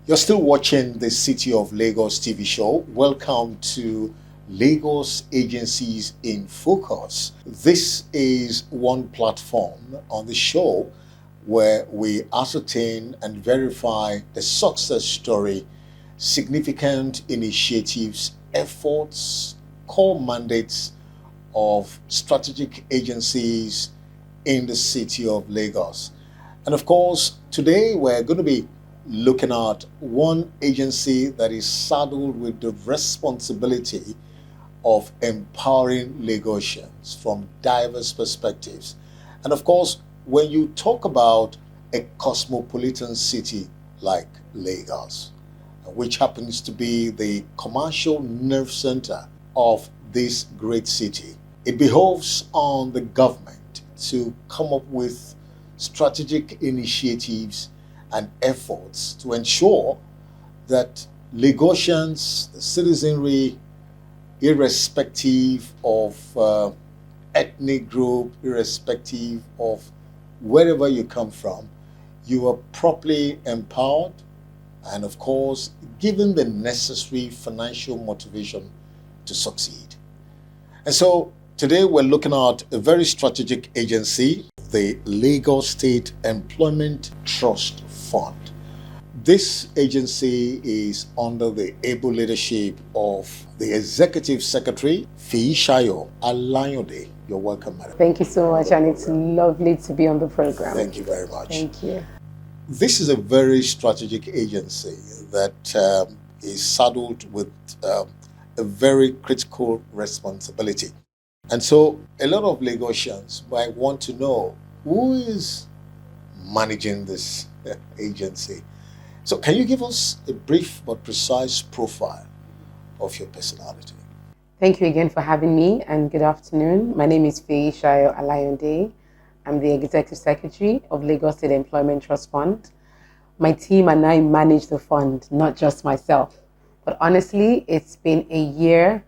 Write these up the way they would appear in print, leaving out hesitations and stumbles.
You're still watching the City of Lagos TV show. Welcome to Lagos Agencies in Focus. This is one platform on the show where we ascertain and verify the success story, significant initiatives, efforts, core mandates of strategic agencies in the City of Lagos. And of course, today we're going to be looking at one agency that is saddled with the responsibility of empowering Lagosians from diverse perspectives. And of course, when you talk about a cosmopolitan city like Lagos, which happens to be the commercial nerve center of this great city, it behoves on the government to come up with strategic initiatives and efforts to ensure that Lagosians, the citizenry, irrespective of ethnic group, irrespective of wherever you come from, you are properly empowered and, of course, given the necessary financial motivation to succeed. And so today we're looking at a very strategic agency, the Lagos State Employment Trust Fund. This agency is under the able leadership of the Executive Secretary, Fiishayo Alayode. You're welcome, madam. Thank you so much, and it's lovely to be on the program. Thank you very much. Thank you. This is a very strategic agency that is saddled with a very critical responsibility. And so a lot of Lagosians might want to know who is managing this agency. So can you give us a brief but precise profile of your personality? Thank you again for having me, and good afternoon. My name is Fiishayo Alayode. I'm the Executive Secretary of Lagos State Employment Trust Fund. My team and I manage the fund, not just myself. But honestly, it's been a year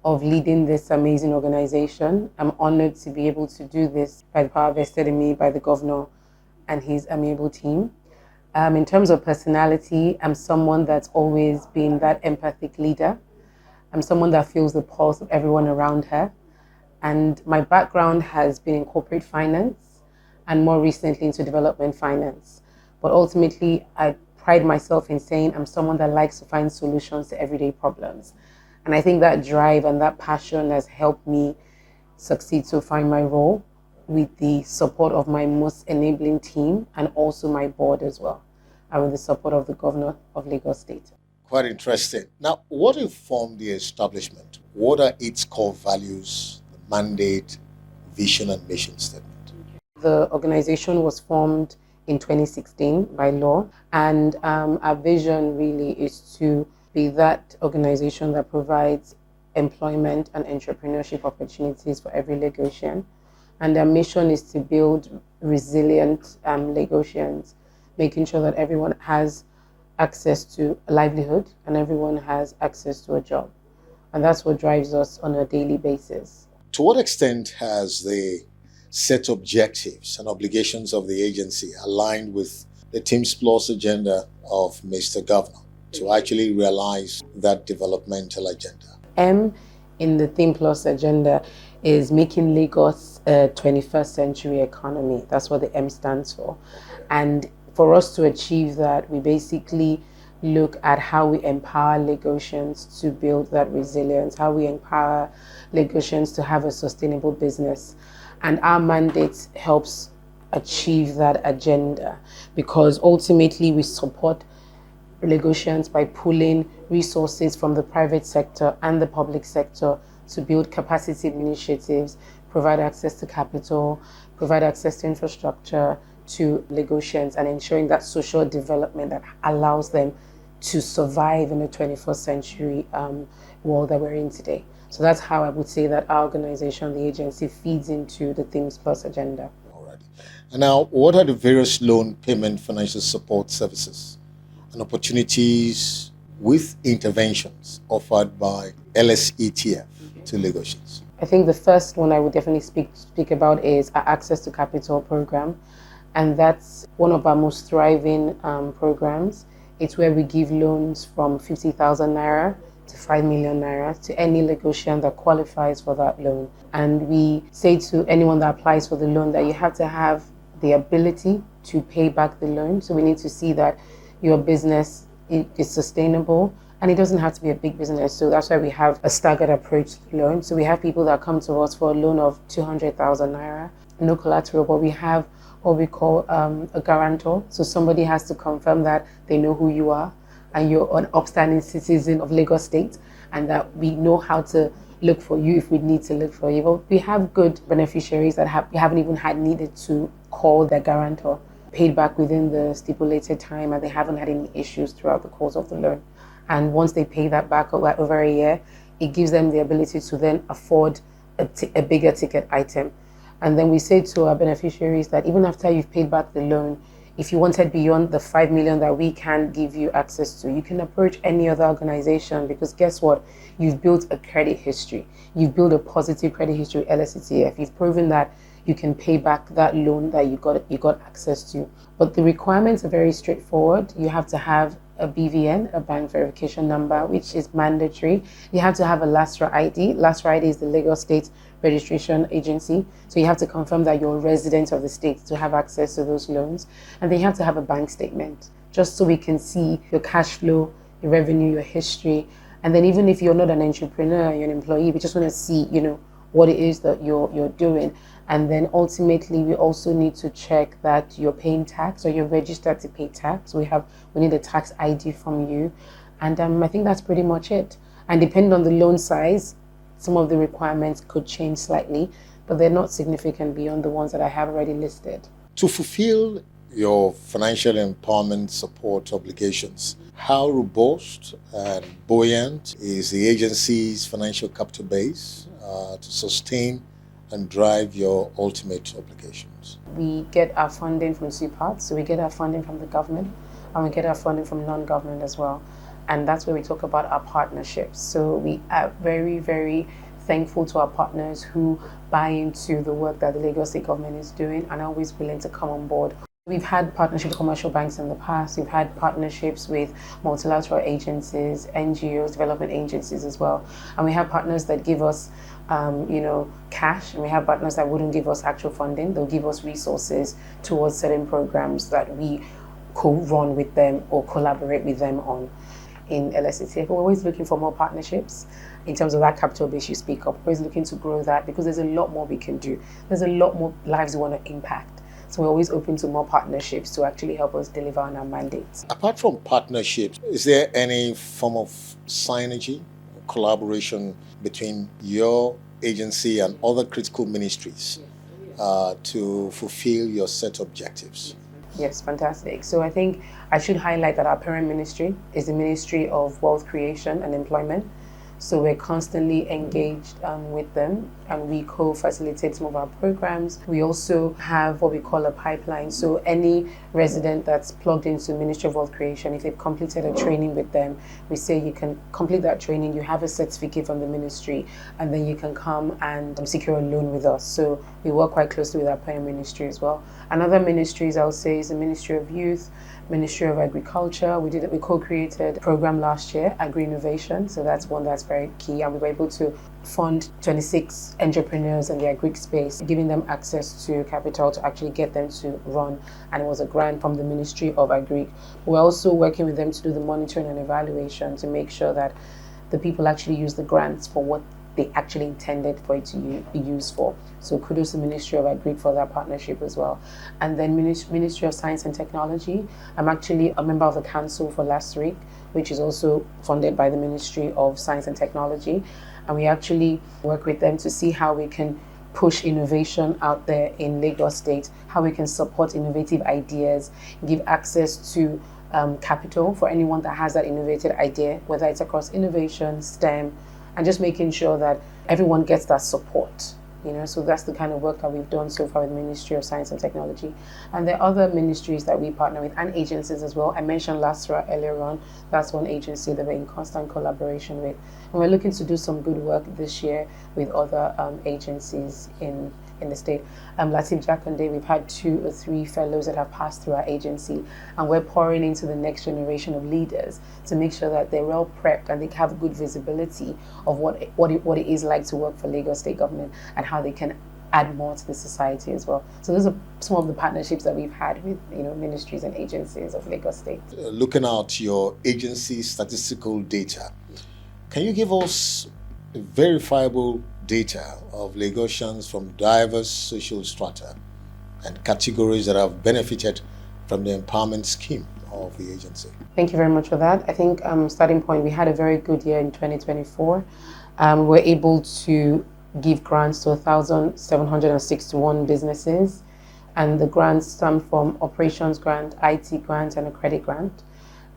of leading this amazing organization. I'm honored to be able to do this by the power vested in me by the governor and his amiable team. In terms of personality, I'm someone that's always been that empathic leader. I'm someone that feels the pulse of everyone around her. And my background has been in corporate finance and more recently into development finance. But ultimately, I pride myself in saying I'm someone that likes to find solutions to everyday problems. And I think that drive and that passion has helped me succeed to find my role with the support of my most enabling team and also my board as well, and with the support of the governor of Lagos State. Quite interesting. Now, what informed the establishment? What are its core values, the mandate, vision, and mission statement? The organization was formed in 2016 by law, and our vision really is to be that organization that provides employment and entrepreneurship opportunities for every Lagosian. And our mission is to build resilient Lagosians, making sure that everyone has access to a livelihood and everyone has access to a job. And that's what drives us on a daily basis. To what extent has the set objectives and obligations of the agency aligned with the Teams Plus agenda of Mr. Governor to actually realize that developmental agenda? M in the Theme Plus agenda is making Lagos a 21st century economy. That's what the M stands for. And for us to achieve that, we basically look at how we empower Lagosians to build that resilience, how we empower Lagosians to have a sustainable business. And our mandate helps achieve that agenda because ultimately we support Lagosians by pulling resources from the private sector and the public sector to build capacity initiatives, provide access to capital, provide access to infrastructure to Lagosians, and ensuring that social development that allows them to survive in the 21st century world that we're in today. So that's how I would say that our organization, the agency, feeds into the Things Plus agenda. All right. And now, what are the various loan payment financial support services and opportunities with interventions offered by LSETF to Lagosians? I think the first one I would definitely speak about is our Access to Capital program. And that's one of our most thriving programs. It's where we give loans from 50,000 naira to 5 million naira to any Lagosian that qualifies for that loan. And we say to anyone that applies for the loan that you have to have the ability to pay back the loan. So we need to see that your business is sustainable, and it doesn't have to be a big business. So that's why we have a staggered approach to the loan. So we have people that come to us for a loan of 200,000 naira, no collateral, but we have what we call a guarantor. So somebody has to confirm that they know who you are and you're an upstanding citizen of Lagos State, and that we know how to look for you if we need to look for you. But we have good beneficiaries that we haven't even had needed to call their guarantor, paid back within the stipulated time, and they haven't had any issues throughout the course of the loan. And once they pay that back over a year, it gives them the ability to then afford a bigger ticket item. And then we say to our beneficiaries that even after you've paid back the loan, if you wanted beyond the 5 million that we can give you access to, you can approach any other organization, because guess what? You've built a credit history. You've built a positive credit history, LSCTF. You've proven that you can pay back that loan that you got access to. But the requirements are very straightforward. You have to have a BVN, a bank verification number, which is mandatory. You have to have a LASRA ID. LASRA ID is the Lagos State Registration Agency. So you have to confirm that you're a resident of the state to have access to those loans. And then you have to have a bank statement, just so we can see your cash flow, your revenue, your history. And then even if you're not an entrepreneur, you're an employee, we just want to see, what it is that you're doing. And then ultimately, we also need to check that you're paying tax or you're registered to pay tax. We need a tax ID from you. And I think that's pretty much it. And depending on the loan size, some of the requirements could change slightly, but they're not significant beyond the ones that I have already listed. To fulfill your financial empowerment support obligations, how robust and buoyant is the agency's financial capital base to sustain and drive your ultimate obligations? We get our funding from two parts. So we get our funding from the government, and we get our funding from non-government as well. And that's where we talk about our partnerships. So we are very, very thankful to our partners who buy into the work that the Lagos State government is doing and are always willing to come on board. We've had partnerships with commercial banks in the past. We've had partnerships with multilateral agencies, NGOs, development agencies as well. And we have partners that give us, cash, and we have partners that wouldn't give us actual funding. They'll give us resources towards certain programs that we co-run with them or collaborate with them on. In LSCTF, we're always looking for more partnerships in terms of that capital base you speak of. We're always looking to grow that, because there's a lot more we can do. There's a lot more lives we want to impact. So we're always open to more partnerships to actually help us deliver on our mandates. Apart from partnerships, is there any form of synergy, collaboration between your agency and other critical ministries to fulfill your set objectives? Yes, fantastic. So I think I should highlight that our parent ministry is the Ministry of Wealth Creation and Employment. So we're constantly engaged with them, and we co-facilitate some of our programs. We also have what we call a pipeline. So any resident that's plugged into Ministry of Wealth Creation, if they've completed a training with them, we say you can complete that training, you have a certificate from the ministry, and then you can come and secure a loan with us. So we work quite closely with our parent ministry as well. And other ministries, I would say, is the Ministry of Youth, Ministry of Agriculture. We co-created a program last year, Agri Innovation. So that's one that's very key, and we were able to fund 26 entrepreneurs in the agri space, giving them access to capital to actually get them to run. And it was a grant from the Ministry of Agri. We're also working with them to do the monitoring and evaluation to make sure that the people actually use the grants for what they actually intended for it to be used for. So kudos to Ministry of Agri for that partnership as well. And then Ministry of Science and Technology. I'm actually a member of the council for LASRIC, which is also funded by the Ministry of Science and Technology. And we actually work with them to see how we can push innovation out there in Lagos State, how we can support innovative ideas, give access to capital for anyone that has that innovative idea, whether it's across innovation, STEM, and just making sure that everyone gets that support. So that's the kind of work that we've done so far with the Ministry of Science and Technology. And there are other ministries that we partner with, and agencies as well. I mentioned LASRA earlier on. That's one agency that we're in constant collaboration with. And we're looking to do some good work this year with other agencies in in the state. Latif Jakonde, we've had 2 or 3 fellows that have passed through our agency, and we're pouring into the next generation of leaders to make sure that they're well prepped and they have good visibility of what it is like to work for Lagos State government and how they can add more to the society as well. So those are some of the partnerships that we've had with ministries and agencies of Lagos State. Looking at your agency statistical data, can you give us verifiable data of Lagosians from diverse social strata and categories that have benefited from the empowerment scheme of the agency? Thank you very much for that. I think starting point, we had a very good year in 2024. We were able to give grants to 1,761 businesses, and the grants stem from operations grant, IT grant, and a credit grant,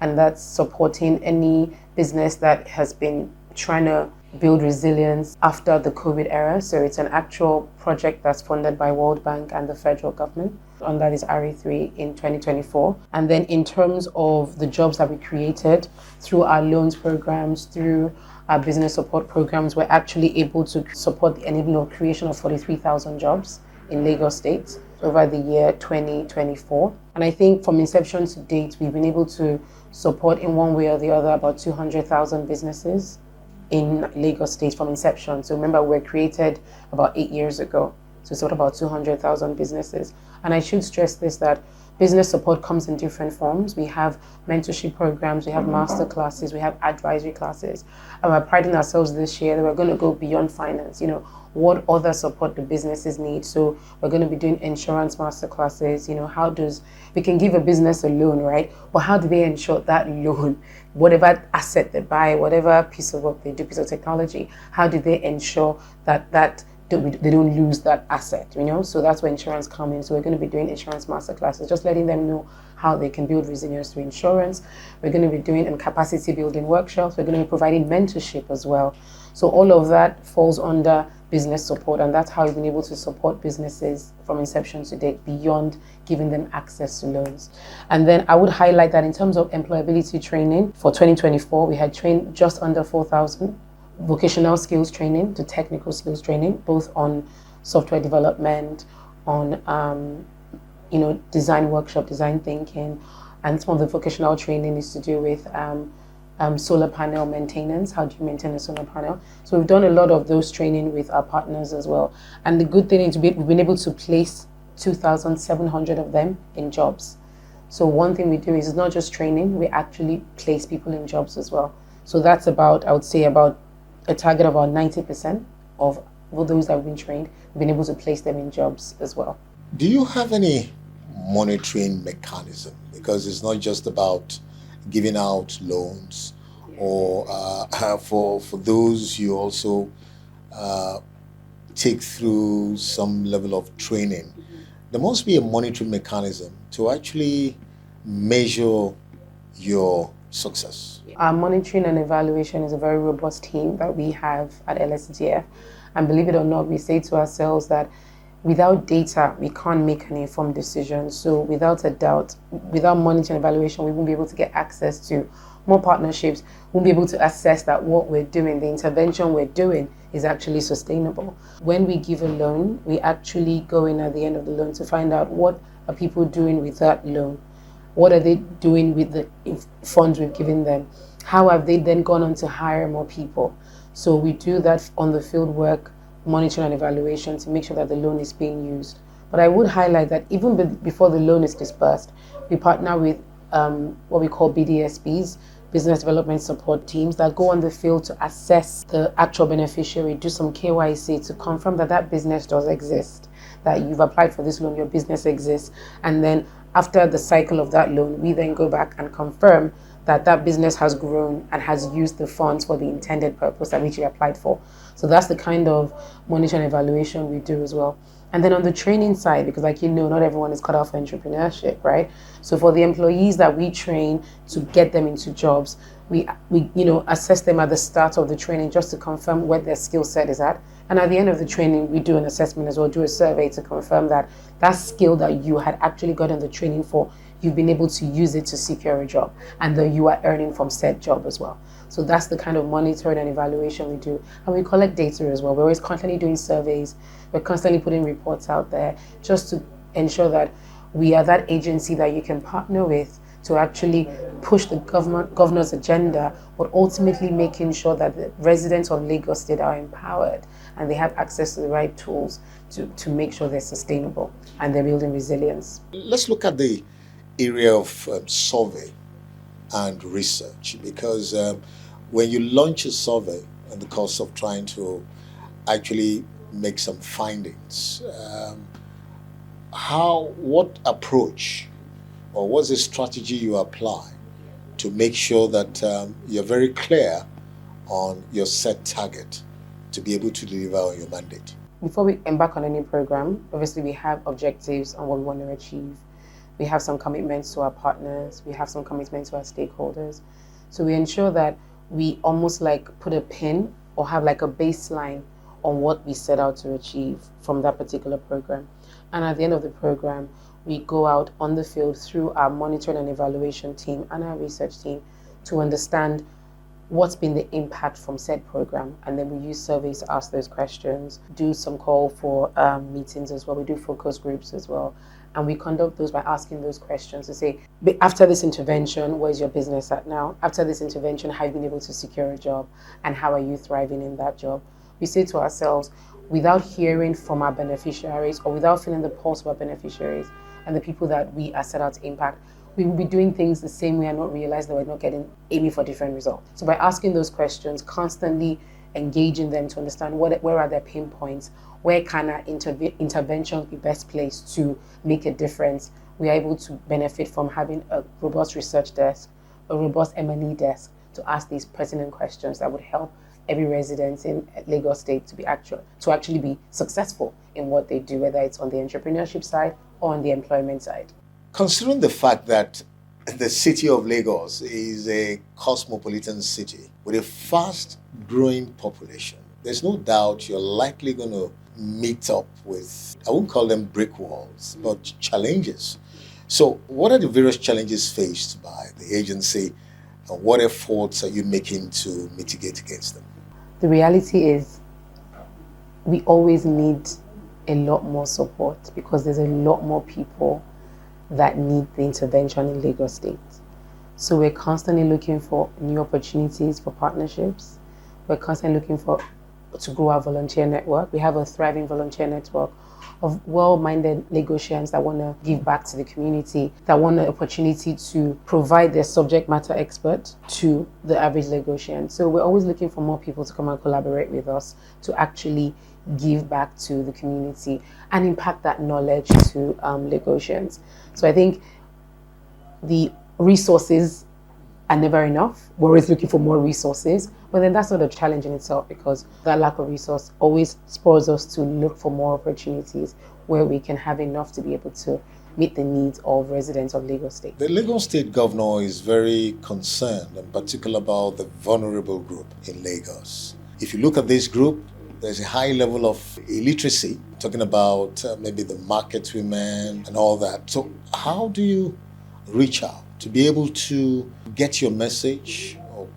and that's supporting any business that has been trying to build resilience after the COVID era. So it's an actual project that's funded by World Bank and the federal government. And that is RE3 in 2024. And then in terms of the jobs that we created through our loans programs, through our business support programs, we're actually able to support the enabling of creation of 43,000 jobs in Lagos State over the year 2024. And I think from inception to date, we've been able to support in one way or the other about 200,000 businesses in Lagos State from inception. So remember, we were created about 8 years ago. So it's about 200,000 businesses. And I should stress this, that business support comes in different forms. We have mentorship programs, we have master classes, we have advisory classes. And we're priding ourselves this year that we're going to go beyond finance, what other support the businesses need. So we're going to be doing insurance master classes, we can give a business a loan, right? But how do they ensure that loan, whatever asset they buy, whatever piece of work they do, piece of technology, how do they ensure that they don't lose that asset, So that's where insurance comes in. So we're going to be doing insurance master classes, just letting them know how they can build resilience through insurance. We're going to be doing capacity building workshops. We're going to be providing mentorship as well. So all of that falls under business support, and that's how we've been able to support businesses from inception to date beyond giving them access to loans. And then I would highlight that in terms of employability training for 2024, we had trained just under 4,000 vocational skills training to technical skills training, both on software development, on design workshop, design thinking, and some of the vocational training is to do with solar panel maintenance. How do you maintain a solar panel? So we've done a lot of those training with our partners as well. And the good thing is we've been able to place 2,700 of them in jobs. So one thing we do is not just training, we actually place people in jobs as well. So that's about, I would say, about a target of about 90% of those that have been trained, we've been able to place them in jobs as well. Do you have any monitoring mechanism? Because it's not just about giving out loans, or for those you also take through some level of training. There must be a monitoring mechanism to actually measure your success. Our monitoring and evaluation is a very robust team that we have at LSTF. And believe it or not, we say to ourselves that without data, we can't make an informed decision. So without a doubt, without monitoring and evaluation, we won't be able to get access to more partnerships. We won't be able to assess that what we're doing, the intervention we're doing, is actually sustainable. When we give a loan, we actually go in at the end of the loan to find out what are people doing with that loan. What are they doing with the funds we've given them? How have they then gone on to hire more people? So we do that on the field work, monitoring and evaluation to make sure that the loan is being used. But I would highlight that even before the loan is disbursed, we partner with what we call BDSPs, business development support teams, that go on the field to assess the actual beneficiary, do some KYC to confirm that that business does exist, that you've applied for this loan, your business exists. And then after the cycle of that loan, we then go back and confirm that that business has grown and has used the funds for the intended purpose that which you applied for. So that's the kind of monitoring and evaluation we do as well. And then on the training side, because not everyone is cut out for entrepreneurship, right? So for the employees that we train to get them into jobs, we assess them at the start of the training just to confirm where their skill set is at. And at the end of the training, we do an assessment as well, do a survey to confirm that that skill that you had actually gotten the training for, you've been able to use it to secure a job, and that you are earning from said job as well. So that's the kind of monitoring and evaluation we do. And we collect data as well. We're always constantly doing surveys. We're constantly putting reports out there just to ensure that we are that agency that you can partner with to actually push the governor's agenda, but ultimately making sure that the residents of Lagos State are empowered and they have access to the right tools to make sure they're sustainable and they're building resilience. Let's look at the area of survey and research, because when you launch a survey in the course of trying to actually make some findings, what approach or what's the strategy you apply to make sure that you're very clear on your set target to be able to deliver on your mandate? Before we embark on any program, obviously we have objectives on what we want to achieve. We have some commitments to our partners. We have some commitments to our stakeholders. So we ensure that we almost like put a pin or have like a baseline on what we set out to achieve from that particular program. And at the end of the program, we go out on the field through our monitoring and evaluation team and our research team to understand what's been the impact from said program. And then we use surveys to ask those questions, do some call for meetings as well. We do focus groups as well. And we conduct those by asking those questions to say, after this intervention, where's your business at now? After this intervention, have you been able to secure a job? And how are you thriving in that job? We say to ourselves, without hearing from our beneficiaries or without feeling the pulse of our beneficiaries and the people that we are set out to impact, we will be doing things the same way and not realize that we're not aiming for different results. So by asking those questions, constantly engaging them to understand where are their pain points, where can our intervention be best placed to make a difference, we are able to benefit from having a robust research desk, a robust M&E desk to ask these pertinent questions that would help every resident in Lagos State to actually be successful in what they do, whether it's on the entrepreneurship side or on the employment side. Considering the fact that the city of Lagos is a cosmopolitan city with a fast-growing population, there's no doubt you're likely going to meet up with, I won't call them brick walls, but challenges. So what are the various challenges faced by the agency, and what efforts are you making to mitigate against them? The reality is we always need a lot more support because there's a lot more people that need the intervention in Lagos State. So we're constantly looking for new opportunities for partnerships. We're constantly looking to grow our volunteer network. We have a thriving volunteer network of well-minded Lagosians that want to give back to the community, that want the opportunity to provide their subject matter expert to the average Lagosian. So we're always looking for more people to come and collaborate with us to actually give back to the community and impact that knowledge to Lagosians. So I think the resources are never enough. We're always looking for more resources, but then that's not a challenge in itself because that lack of resource always spurs us to look for more opportunities where we can have enough to be able to meet the needs of residents of Lagos State. The Lagos State governor is very concerned in particular about the vulnerable group in Lagos. If you look at this group, there's a high level of illiteracy, talking about maybe the market women and all that. So how do you reach out to be able to get your message or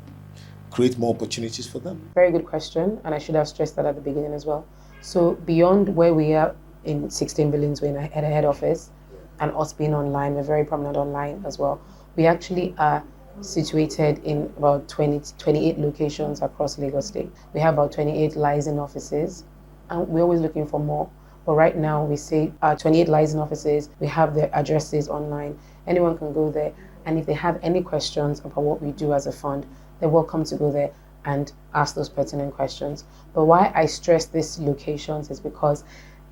create more opportunities for them? Very good question, and I should have stressed that at the beginning as well. So beyond where we are in 16 Billings Way at a head office and us being online, we're very prominent online as well. We actually are situated in about 28 locations across Lagos State. We have about 28 liaison offices, and we're always looking for more. But right now, we say 28 liaison offices, we have their addresses online. Anyone can go there, and if they have any questions about what we do as a fund, they're welcome to go there and ask those pertinent questions. But why I stress these locations is because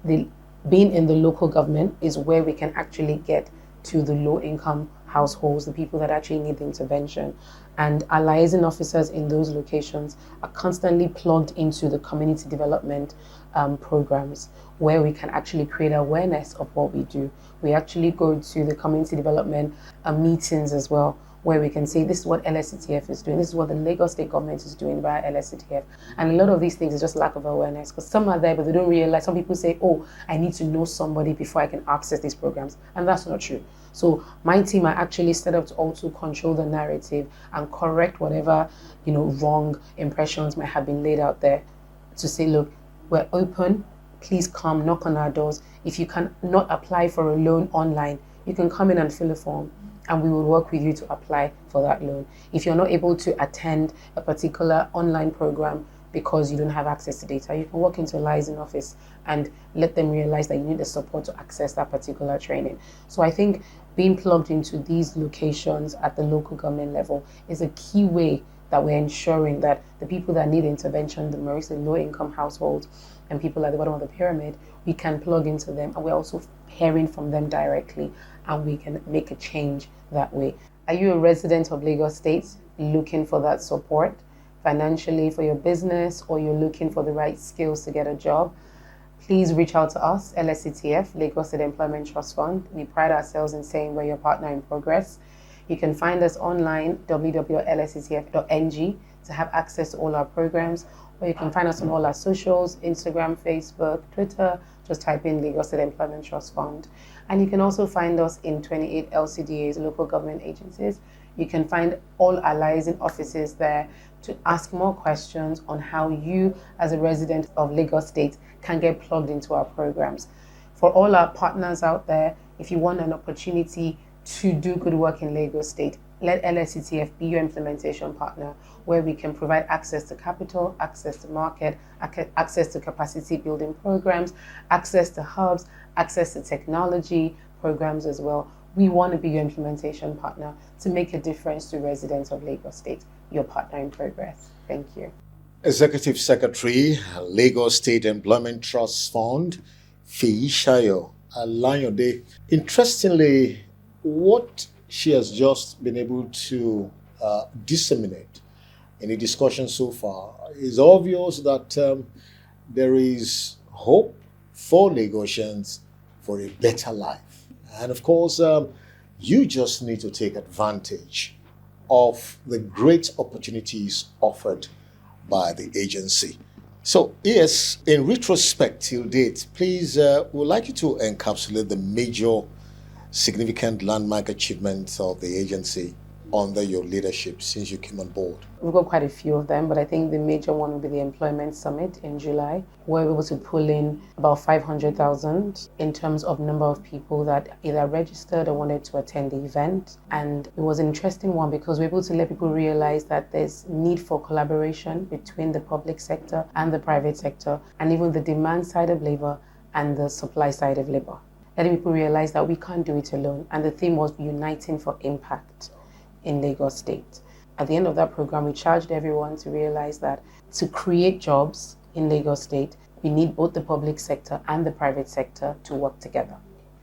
being in the local government is where we can actually get to the low-income households, the people that actually need the intervention. And our liaison officers in those locations are constantly plugged into the community development programs where we can actually create awareness of what we do. We actually go to the community development meetings as well, where we can say this is what LSCTF is doing, this is what the Lagos state government is doing via LSCTF. And a lot of these things is just lack of awareness, because some are there but they don't realize. Some people say, oh, I need to know somebody before I can access these programs, and that's not true. So my team are actually set up to also control the narrative and correct whatever wrong impressions might have been laid out there, to say, look, we're open, please come knock on our doors. If you can not apply for a loan online, you can come in and fill a form, and we will work with you to apply for that loan. If you're not able to attend a particular online program because you don't have access to data, you can walk into a liaison office and let them realize that you need the support to access that particular training. So I think being plugged into these locations at the local government level is a key way that we're ensuring that the people that need intervention the most, the low-income households and people at the bottom of the pyramid, we can plug into them, and we're also hearing from them directly, and we can make a change that way. Are you a resident of Lagos State looking for that support financially for your business, or you're looking for the right skills to get a job? Please reach out to us, LSCTF, Lagos State Employment Trust Fund. We pride ourselves in saying we're your partner in progress. You can find us online, www.lsctf.ng, to have access to all our programs, or you can find us on all our socials, Instagram, Facebook, Twitter. Just type in Lagos State Employment Trust Fund. And you can also find us in 28 LCDAs, local government agencies. You can find all our liaison offices there to ask more questions on how you, as a resident of Lagos State, can get plugged into our programs. For all our partners out there, if you want an opportunity to do good work in Lagos State, let LSCTF be your implementation partner, where we can provide access to capital, access to market, access to capacity building programs, access to hubs, access to technology programs as well. We want to be your implementation partner to make a difference to residents of Lagos State. Your partner in progress. Thank you. Executive Secretary, Lagos State Employment Trust Fund, Feishayo Alayode. Interestingly, what she has just been able to disseminate in the discussion so far is obvious that there is hope for Lagosians for a better life. And of course, you just need to take advantage of the great opportunities offered by the agency. So, yes, in retrospect till date, please, we'd like you to encapsulate the major significant landmark achievements of the agency under your leadership since you came on board. We've got quite a few of them, but I think the major one will be the Employment Summit in July, where we were able to pull in about 500,000 in terms of number of people that either registered or wanted to attend the event. And it was an interesting one because we were able to let people realize that there's need for collaboration between the public sector and the private sector, and even the demand side of labor and the supply side of labor. Letting people realize that we can't do it alone. And the theme was uniting for impact in Lagos State. At the end of that program, we charged everyone to realize that to create jobs in Lagos State, we need both the public sector and the private sector to work together.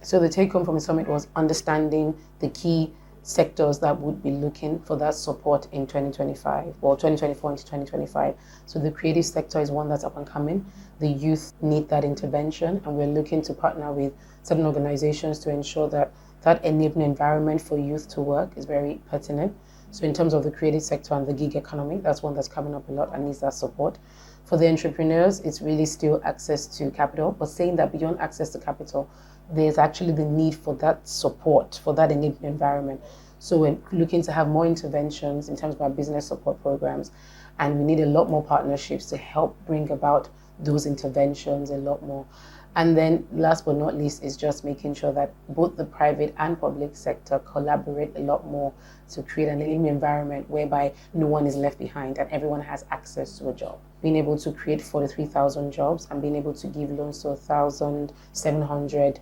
So the take home from the summit was understanding the key sectors that would be looking for that support in 2025, or 2024 into 2025. So the creative sector is one that's up and coming. The youth need that intervention, and we're looking to partner with certain organizations to ensure that that enabling environment for youth to work is very pertinent. So in terms of the creative sector and the gig economy, that's one that's coming up a lot and needs that support. For the entrepreneurs, it's really still access to capital, but saying that beyond access to capital, there's actually the need for that support, for that enabling environment. So we're looking to have more interventions in terms of our business support programs, and we need a lot more partnerships to help bring about those interventions a lot more. And then last but not least is just making sure that both the private and public sector collaborate a lot more to create an environment whereby no one is left behind and everyone has access to a job. Being able to create 43,000 jobs and being able to give loans to 1,700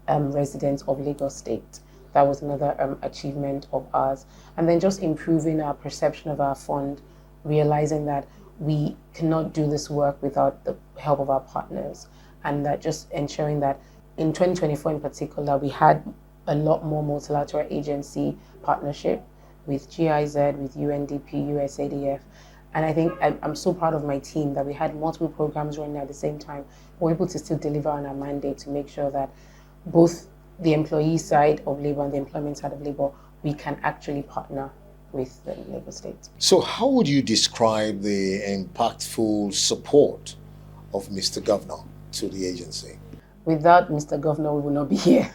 residents of Lagos State. That was another achievement of ours. And then just improving our perception of our fund, realizing that we cannot do this work without the help of our partners. And that just ensuring that in 2024 in particular, we had a lot more multilateral agency partnership with GIZ, with UNDP, USADF. And I think I'm so proud of my team that we had multiple programs running at the same time. We're able to still deliver on our mandate to make sure that both the employee side of labor and the employment side of labor, we can actually partner with the Lagos State. So how would you describe the impactful support of Mr. Governor to the agency? Without Mr. Governor, we would not be here.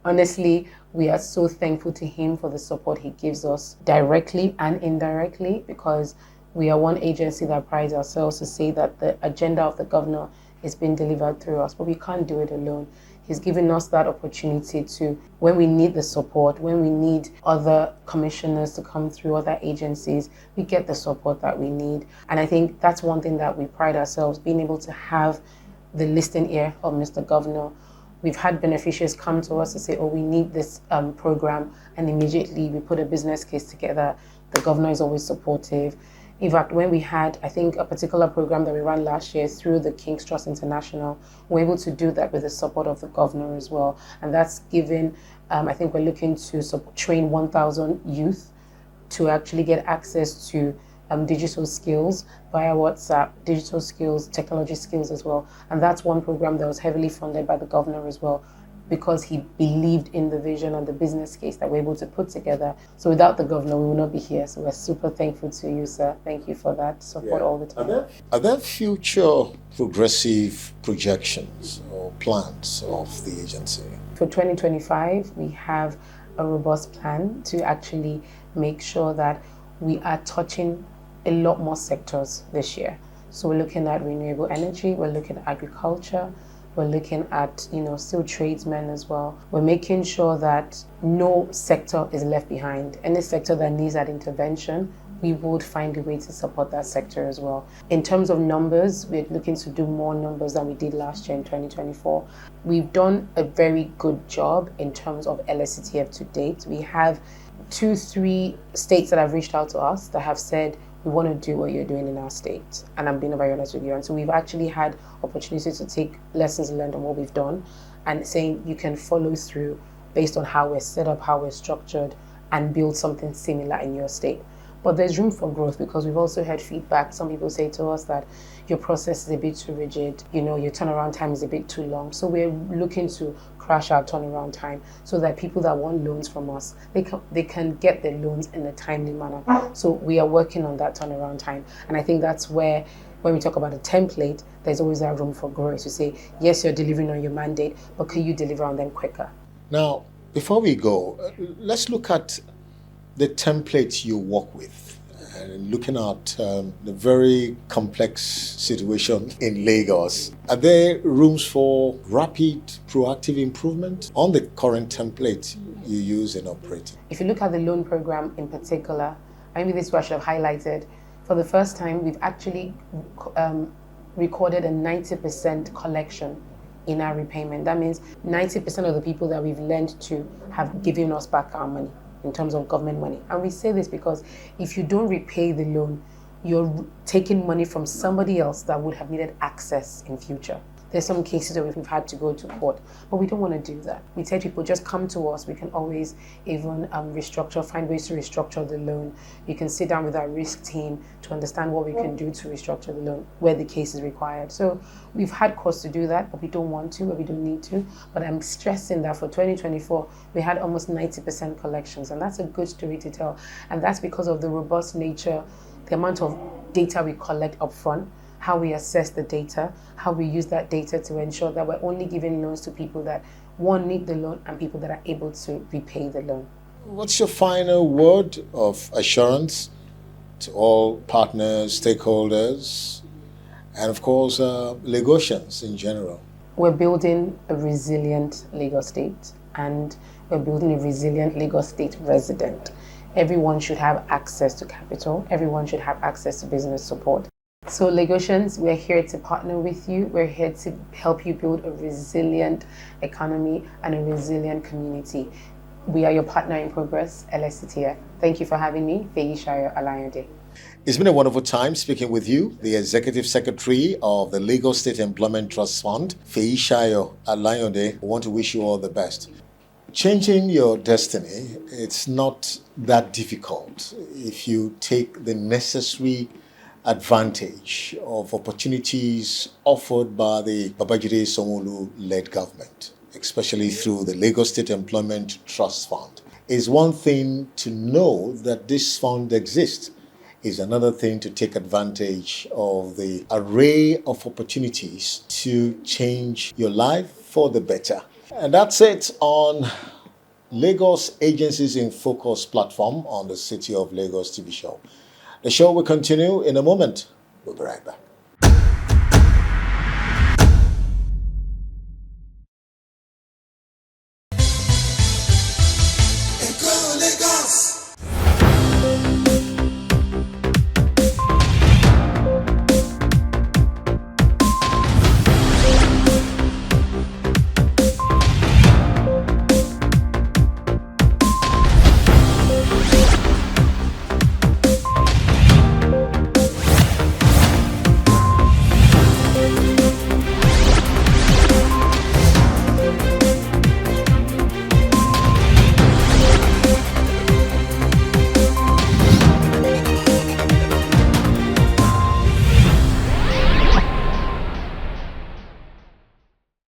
Honestly, we are so thankful to him for the support he gives us directly and indirectly, because we are one agency that prides ourselves to say that the agenda of the governor is being delivered through us, but we can't do it alone. He's given us that opportunity to, when we need the support, when we need other commissioners to come through, other agencies, we get the support that we need. And I think that's one thing that we pride ourselves, being able to have the listening ear of Mr. Governor. We've had beneficiaries come to us to say, oh, we need this program, and immediately we put a business case together. The governor is always supportive. In fact, when we had, I think, a particular program that we ran last year through the King's Trust International, we're able to do that with the support of the governor as well. And that's given, I think we're looking to train 1,000 youth to actually get access to digital skills via WhatsApp, digital skills, technology skills as well. And that's one program that was heavily funded by the governor as well, because he believed in the vision and the business case that we're able to put together. So without the governor, we will not be here. So we're super thankful to you, sir. Thank you for that support all the time. Are there future progressive projections or plans of the agency? For 2025, we have a robust plan to actually make sure that we are touching a lot more sectors this year. So we're looking at renewable energy, we're looking at agriculture, we're looking at, still tradesmen as well. We're making sure that no sector is left behind. Any sector that needs that intervention, we would find a way to support that sector as well. In terms of numbers, we're looking to do more numbers than we did last year in 2024. We've done a very good job in terms of LSCTF to date. We have 2-3 states that have reached out to us that have said, we want to do what you're doing in our state. And I'm being very honest with you. And so we've actually had opportunity to take lessons learned on what we've done and saying you can follow through based on how we're set up, how we're structured, and build something similar in your state. But there's room for growth, because we've also heard feedback. Some people say to us that your process is a bit too rigid, your turnaround time is a bit too long. So we're looking to crash our turnaround time so that people that want loans from us, they can get their loans in a timely manner. So we are working on that turnaround time. And I think that's where, when we talk about a template, there's always that room for growth. You say, yes, you're delivering on your mandate, but can you deliver on them quicker? Now, before we go, let's look at the templates you work with, and looking at the very complex situation in Lagos. Are there rooms for rapid, proactive improvement on the current template you use in operating? If you look at the loan program in particular, maybe this is what I should have highlighted. For the first time, we've actually recorded a 90% collection in our repayment. That means 90% of the people that we've lent to have given us back our money in terms of government money. And we say this because if you don't repay the loan, you're taking money from somebody else that would have needed access in future. There's some cases where we've had to go to court, but we don't want to do that. We tell people, just come to us. We can always even find ways to restructure the loan. You can sit down with our risk team to understand what we can do to restructure the loan where the case is required. So we've had courts to do that, but we don't want to, or we don't need to. But I'm stressing that for 2024, we had almost 90% collections, and that's a good story to tell. And that's because of the robust nature, the amount of data we collect upfront, how we assess the data, how we use that data to ensure that we're only giving loans to people that, one, need the loan, and people that are able to repay the loan. What's your final word of assurance to all partners, stakeholders, and of course, Lagosians in general? We're building a resilient Lagos state, and we're building a resilient Lagos state resident. Everyone should have access to capital. Everyone should have access to business support. So Lagosians, we're here to partner with you. We're here to help you build a resilient economy and a resilient community. We are your partner in progress, LSCTF. Thank you for having me, Feyi Alayonde. It's been a wonderful time speaking with you, the Executive Secretary of the Lagos State Employment Trust Fund, Feyi Alayonde. I want to wish you all the best. Changing your destiny, it's not that difficult if you take the necessary advantage of opportunities offered by the Babajide Sanwo-Olu led government, especially through the Lagos State Employment Trust Fund. It's one thing to know that this fund exists. Is another thing to take advantage of the array of opportunities to change your life for the better. And that's it on Lagos Agencies in Focus platform on the City of Lagos TV show. The show will continue in a moment. We'll be right back.